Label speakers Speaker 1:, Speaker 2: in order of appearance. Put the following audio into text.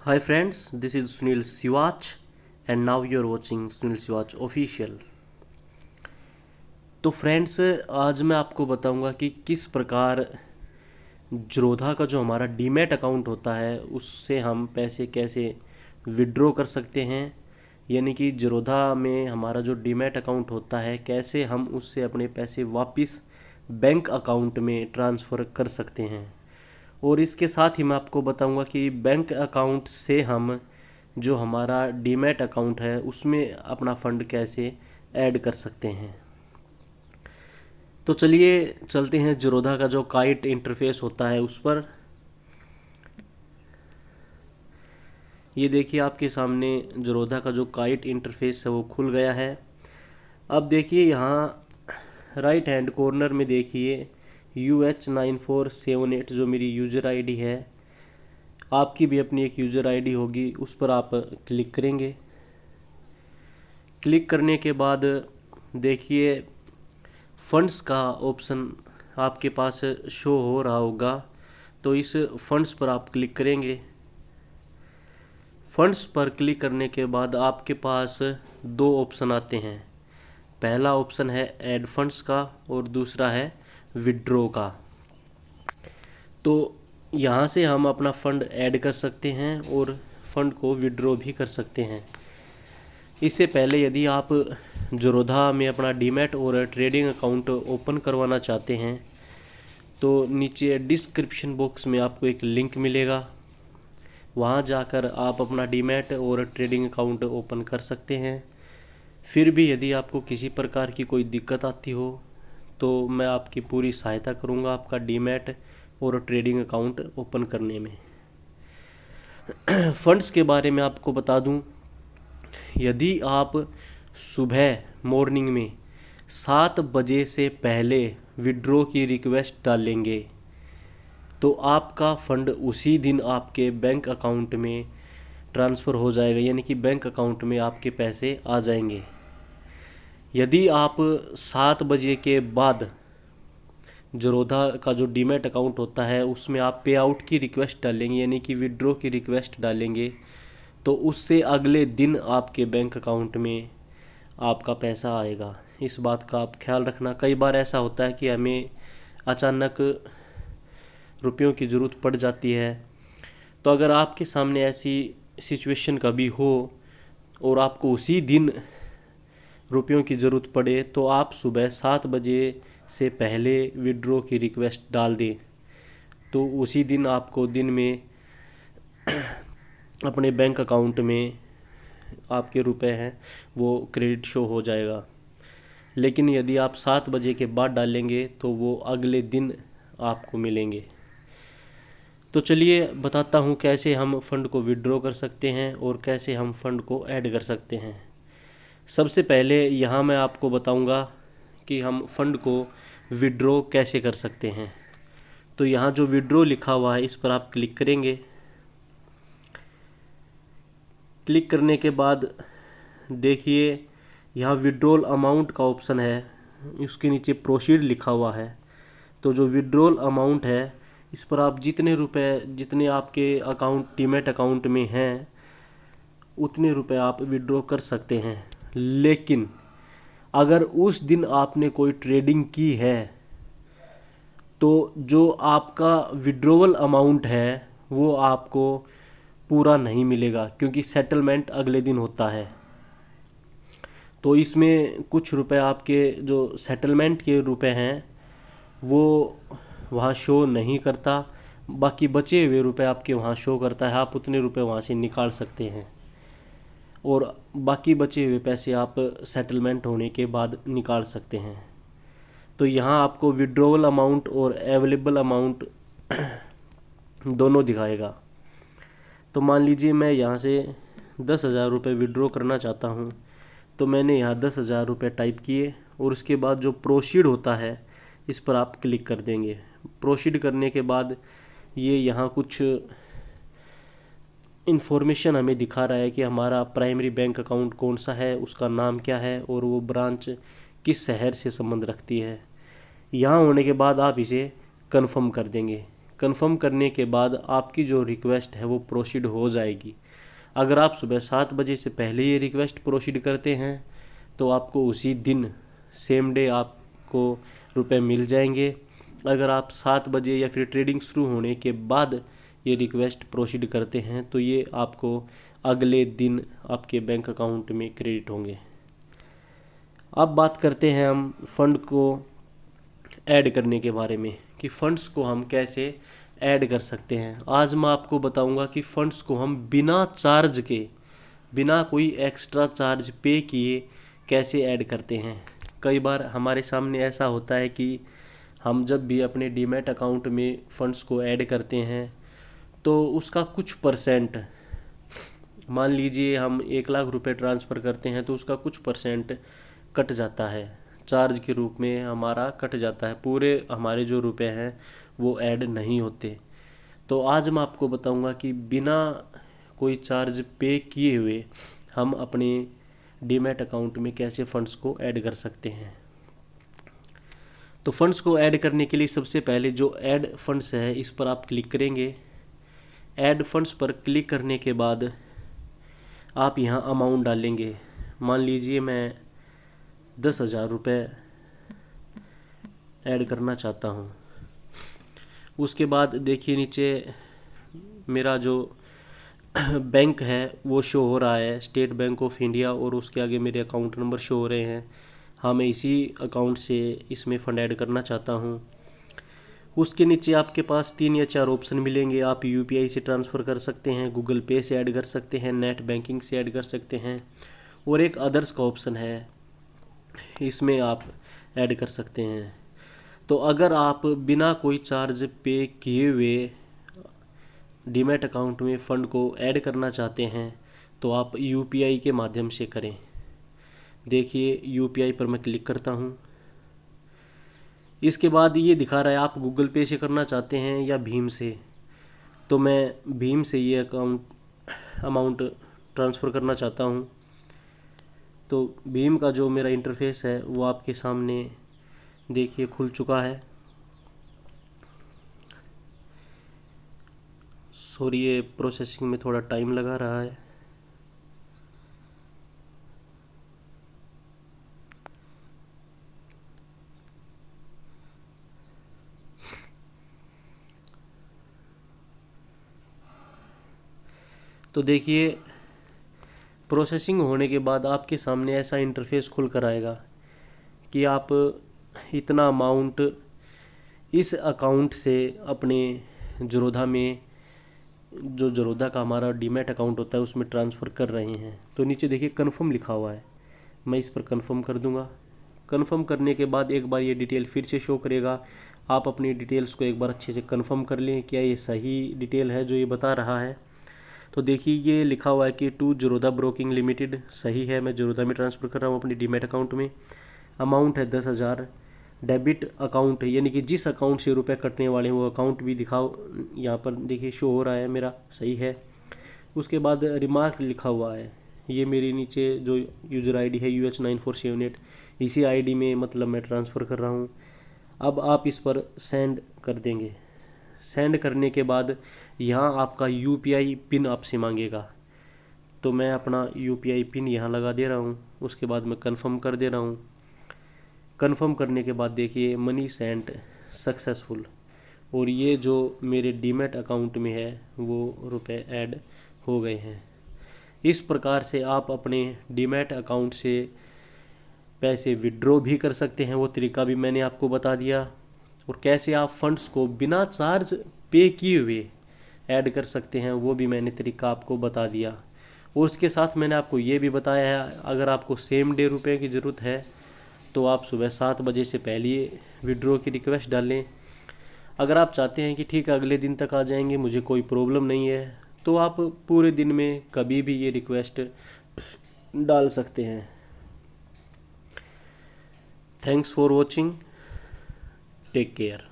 Speaker 1: Hi friends, this is Sunil Siwach and now you are watching Sunil Siwach Official। तो friends, आज मैं आपको बताऊंगा कि किस प्रकार ज़रोधा का जो हमारा डीमैट अकाउंट होता है उससे हम पैसे कैसे विड्रॉ कर सकते हैं। यानी कि ज़रोधा में हमारा जो डीमैट अकाउंट होता है कैसे हम उससे अपने पैसे वापस बैंक अकाउंट में ट्रांसफ़र कर सकते हैं। और इसके साथ ही मैं आपको बताऊंगा कि बैंक अकाउंट से हम जो हमारा डीमैट अकाउंट है उसमें अपना फ़ंड कैसे ऐड कर सकते हैं। तो चलिए चलते हैं ज़रोधा का जो काइट इंटरफेस होता है उस पर। ये देखिए आपके सामने ज़रोधा का जो काइट इंटरफेस है वो खुल गया है। अब देखिए यहाँ राइट हैंड कॉर्नर में देखिए UH9478 जो मेरी यूज़र आईडी है, आपकी भी अपनी एक यूज़र आईडी होगी, उस पर आप क्लिक करेंगे। क्लिक करने के बाद देखिए फ़ंड्स का ऑप्शन आपके पास शो हो रहा होगा, तो इस फ़ंड्स पर आप क्लिक करेंगे। फ़ंड्स पर क्लिक करने के बाद आपके पास दो ऑप्शन आते हैं। पहला ऑप्शन है ऐड फंड्स का और दूसरा है विड्रॉ का। तो यहाँ से हम अपना फ़ंड ऐड कर सकते हैं और फ़ंड को विड्रॉ भी कर सकते हैं। इससे पहले यदि आप ज़रोधा में अपना डीमैट और ट्रेडिंग अकाउंट ओपन करवाना चाहते हैं तो नीचे डिस्क्रिप्शन बॉक्स में आपको एक लिंक मिलेगा, वहाँ जाकर आप अपना डीमैट और ट्रेडिंग अकाउंट ओपन कर सकते हैं। फिर भी यदि आपको किसी प्रकार की कोई दिक्कत आती हो तो मैं आपकी पूरी सहायता करूँगा आपका डीमैट और ट्रेडिंग अकाउंट ओपन करने में। फ़ंड्स के बारे में आपको बता दूं, यदि आप सुबह मॉर्निंग में 7 बजे से पहले विड्रॉ की रिक्वेस्ट डालेंगे तो आपका फ़ंड उसी दिन आपके बैंक अकाउंट में ट्रांसफ़र हो जाएगा, यानी कि बैंक अकाउंट में आपके पैसे आ जाएंगे। यदि आप 7 बजे के बाद ज़रोधा का जो डीमैट अकाउंट होता है उसमें आप पे आउट की रिक्वेस्ट डालेंगे, यानी कि विड्रॉ की रिक्वेस्ट डालेंगे, तो उससे अगले दिन आपके बैंक अकाउंट में आपका पैसा आएगा। इस बात का आप ख्याल रखना। कई बार ऐसा होता है कि हमें अचानक रुपयों की ज़रूरत पड़ जाती है, तो अगर आपके सामने ऐसी सिचुएशन कभी हो और आपको उसी दिन रुपयों की ज़रूरत पड़े तो आप सुबह 7 बजे से पहले विड्रॉ की रिक्वेस्ट डाल दें, तो उसी दिन आपको दिन में अपने बैंक अकाउंट में आपके रुपए हैं वो क्रेडिट शो हो जाएगा। लेकिन यदि आप 7 बजे के बाद डालेंगे तो वो अगले दिन आपको मिलेंगे। तो चलिए बताता हूँ कैसे हम फ़ंड को विड्रॉ कर सकते हैं और कैसे हम फ़ंड को ऐड कर सकते हैं। सबसे पहले यहाँ मैं आपको बताऊँगा कि हम फ़ंड को विड्रॉ कैसे कर सकते हैं। तो यहाँ जो विड्रॉ लिखा हुआ है इस पर आप क्लिक करेंगे। क्लिक करने के बाद देखिए यहाँ विड्रॉल अमाउंट का ऑप्शन है, उसके नीचे प्रोसीड लिखा हुआ है। तो जो विड्रॉल अमाउंट है इस पर आप जितने रुपए जितने आपके अकाउंट डीमैट अकाउंट में हैं उतने रुपए आप विड्रॉ कर सकते हैं। लेकिन अगर उस दिन आपने कोई ट्रेडिंग की है तो जो आपका विड्रॉवल अमाउंट है वो आपको पूरा नहीं मिलेगा, क्योंकि सेटलमेंट अगले दिन होता है। तो इसमें कुछ रुपए आपके जो सेटलमेंट के रुपए हैं वो वहाँ शो नहीं करता, बाकी बचे हुए रुपए आपके वहाँ शो करता है। आप उतने रुपए वहाँ से निकाल सकते हैं और बाकी बचे हुए पैसे आप सेटलमेंट होने के बाद निकाल सकते हैं। तो यहाँ आपको विड्रॉवल अमाउंट और अवेलेबल अमाउंट दोनों दिखाएगा। तो मान लीजिए मैं यहाँ से 10,000 रुपये विड्रॉ करना चाहता हूँ, तो मैंने यहाँ 10,000 रुपये टाइप किए और उसके बाद जो प्रोसीड होता है इस पर आप क्लिक कर देंगे। प्रोसीड करने के बाद ये यहाँ कुछ इन्फॉर्मेशन हमें दिखा रहा है कि हमारा प्राइमरी बैंक अकाउंट कौन सा है, उसका नाम क्या है और वो ब्रांच किस शहर से संबंध रखती है। यहाँ होने के बाद आप इसे कन्फर्म कर देंगे। कंफर्म करने के बाद आपकी जो रिक्वेस्ट है वो प्रोसीड हो जाएगी। अगर आप सुबह 7 बजे से पहले ये रिक्वेस्ट प्रोसीड करते हैं तो आपको उसी दिन सेम डे आपको रुपए मिल जाएंगे। अगर आप 7 बजे या फिर ट्रेडिंग शुरू होने के बाद ये रिक्वेस्ट प्रोसीड करते हैं तो ये आपको अगले दिन आपके बैंक अकाउंट में क्रेडिट होंगे। अब बात करते हैं हम फ़ंड को ऐड करने के बारे में कि फ़ंड्स को हम कैसे ऐड कर सकते हैं। आज मैं आपको बताऊंगा कि फ़ंड्स को हम बिना चार्ज के, बिना कोई एक्स्ट्रा चार्ज पे किए कैसे ऐड करते हैं। कई बार हमारे सामने ऐसा होता है कि हम जब भी अपने डीमैट अकाउंट में फ़ंड्स को ऐड करते हैं तो उसका कुछ परसेंट, मान लीजिए हम 1 लाख रुपए ट्रांसफ़र करते हैं तो उसका कुछ परसेंट कट जाता है, चार्ज के रूप में हमारा कट जाता है। पूरे हमारे जो रुपए हैं वो ऐड नहीं होते। तो आज मैं आपको बताऊंगा कि बिना कोई चार्ज पे किए हुए हम अपने डीमैट अकाउंट में कैसे फ़ंड्स को ऐड कर सकते हैं। तो फ़ंड्स को ऐड करने के लिए सबसे पहले जो ऐड फंड्स है इस पर आप क्लिक करेंगे। ऐड फंड्स पर क्लिक करने के बाद आप यहाँ अमाउंट डालेंगे। मान लीजिए मैं 10,000 रुपये ऐड करना चाहता हूँ। उसके बाद देखिए नीचे मेरा जो बैंक है वो शो हो रहा है, स्टेट बैंक ऑफ इंडिया, और उसके आगे मेरे अकाउंट नंबर शो हो रहे हैं। हाँ, मैं इसी अकाउंट से इसमें फ़ंड ऐड करना चाहता हूँ। उसके नीचे आपके पास 3 या 4 ऑप्शन मिलेंगे। आप यूपीआई से ट्रांसफ़र कर सकते हैं, गूगल पे से ऐड कर सकते हैं, नेट बैंकिंग से ऐड कर सकते हैं, और एक अदर्स का ऑप्शन है, इसमें आप ऐड कर सकते हैं। तो अगर आप बिना कोई चार्ज पे किए हुए डीमैट अकाउंट में फ़ंड को ऐड करना चाहते हैं तो आप यूपीआई के माध्यम से करें। देखिए यूपीआई पर मैं क्लिक करता हूँ। इसके बाद ये दिखा रहा है आप गूगल पे से करना चाहते हैं या भीम से। तो मैं भीम से ये अमाउंट ट्रांसफ़र करना चाहता हूँ। तो भीम का जो मेरा इंटरफेस है वो आपके सामने देखिए खुल चुका है। सॉरी, ये प्रोसेसिंग में थोड़ा टाइम लगा रहा है। तो देखिए प्रोसेसिंग होने के बाद आपके सामने ऐसा इंटरफेस खुल कर आएगा कि आप इतना अमाउंट इस अकाउंट से अपने ज़रोधा में, जो ज़रोधा का हमारा डीमैट अकाउंट होता है उसमें ट्रांसफ़र कर रहे हैं। तो नीचे देखिए कन्फर्म लिखा हुआ है, मैं इस पर कन्फर्म कर दूंगा। कन्फर्म करने के बाद एक बार ये डिटेल फिर से शो करेगा। आप अपनी डिटेल्स को एक बार अच्छे से कन्फर्म कर लें, क्या ये सही डिटेल है जो ये बता रहा है। तो देखिए ये लिखा हुआ है कि टू ज़रोधा ब्रोकिंग लिमिटेड, सही है, मैं ज़रोधा में ट्रांसफ़र कर रहा हूँ अपनी डीमैट अकाउंट में। अमाउंट है 10,000। डेबिट अकाउंट है, यानी कि जिस अकाउंट से रुपए कटने वाले हैं वो अकाउंट भी दिखाओ, यहाँ पर देखिए शो हो रहा है मेरा, सही है। उसके बाद रिमार्क लिखा हुआ है, ये मेरी नीचे जो यूज़र आईडी है UH9478, इसी आईडी में मतलब मैं ट्रांसफ़र कर रहा हूँ। अब आप इस पर सेंड कर देंगे। सेंड करने के बाद यहाँ आपका यूपीआई पिन आपसे मांगेगा, तो मैं अपना यूपीआई पिन यहाँ लगा दे रहा हूँ। उसके बाद मैं कंफर्म कर दे रहा हूँ। कंफर्म करने के बाद देखिए मनी सेंट सक्सेसफुल, और ये जो मेरे डीमैट अकाउंट में है वो रुपए ऐड हो गए हैं। इस प्रकार से आप अपने डीमैट अकाउंट से पैसे विड्रॉ भी कर सकते हैं, वो तरीका भी मैंने आपको बता दिया। और कैसे आप फंड्स को बिना चार्ज पे किए हुए ऐड कर सकते हैं वो भी मैंने तरीका आपको बता दिया। और उसके साथ मैंने आपको ये भी बताया है, अगर आपको सेम डे रुपए की ज़रूरत है तो आप सुबह 7 बजे से पहले विड्रॉ की रिक्वेस्ट डालें। अगर आप चाहते हैं कि ठीक है अगले दिन तक आ जाएंगे, मुझे कोई प्रॉब्लम नहीं है, तो आप पूरे दिन में कभी भी ये रिक्वेस्ट डाल सकते हैं। Thanks for watching, take care.